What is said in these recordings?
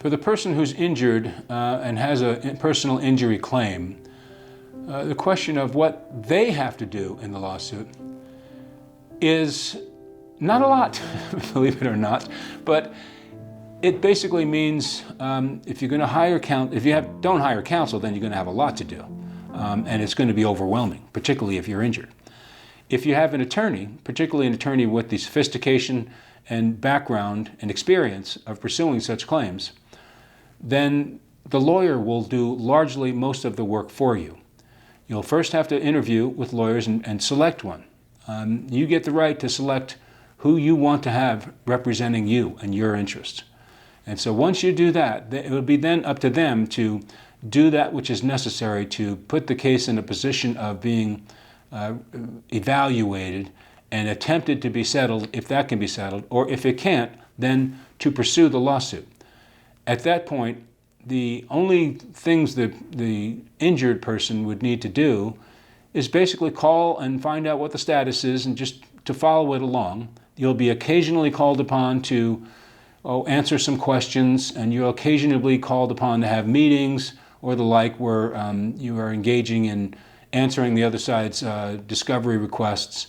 For the person who's injured and has a personal injury claim, the question of what they have to do in the lawsuit is not a lot, believe it or not, but it basically means if you're going to hire don't hire counsel, then you're going to have a lot to do, and it's going to be overwhelming, particularly if you're injured. If you have an attorney, particularly an attorney with the sophistication and background and experience of pursuing such claims, then the lawyer will do largely most of the work for you. You'll first have to interview with lawyers and select one. You get the right to select who you want to have representing you and your interests. And so once you do that, it will be then up to them to do that which is necessary to put the case in a position of being evaluated and attempted to be settled, if that can be settled, or if it can't, then to pursue the lawsuit. At that point, the only things that the injured person would need to do is basically call and find out what the status is and just to follow it along. You'll be occasionally called upon to answer some questions, and you're occasionally called upon to have meetings or the like where you are engaging in answering the other side's discovery requests.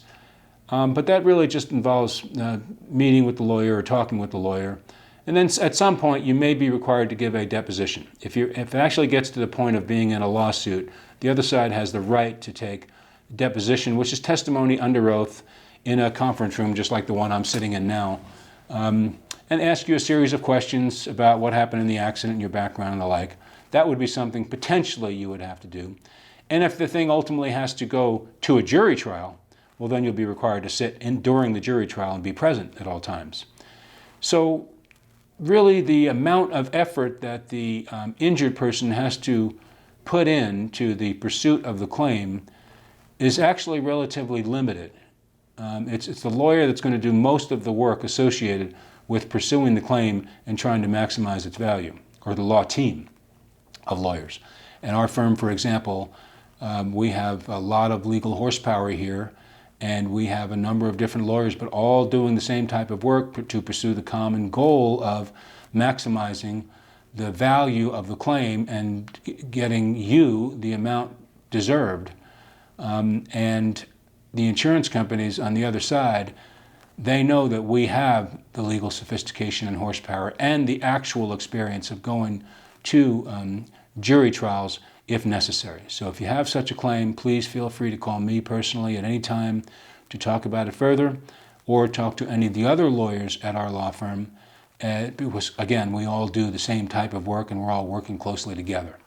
But that really just involves meeting with the lawyer or talking with the lawyer. And then at some point, you may be required to give a deposition. If it actually gets to the point of being in a lawsuit, the other side has the right to take deposition, which is testimony under oath in a conference room, just like the one I'm sitting in now, and ask you a series of questions about what happened in the accident, your background, and the like. That would be something potentially you would have to do. And if the thing ultimately has to go to a jury trial, well, then you'll be required to sit in during the jury trial and be present at all times. So really the amount of effort that the injured person has to put into the pursuit of the claim is actually relatively limited. It's the lawyer that's going to do most of the work associated with pursuing the claim and trying to maximize its value, or the law team of lawyers. And our firm, for example, we have a lot of legal horsepower here, and we have a number of different lawyers, but all doing the same type of work to pursue the common goal of maximizing the value of the claim and getting you the amount deserved. And the insurance companies on the other side, they know that we have the legal sophistication and horsepower and the actual experience of going to jury trials if necessary. So if you have such a claim, please feel free to call me personally at any time to talk about it further, or talk to any of the other lawyers at our law firm, because again, we all do the same type of work and we're all working closely together.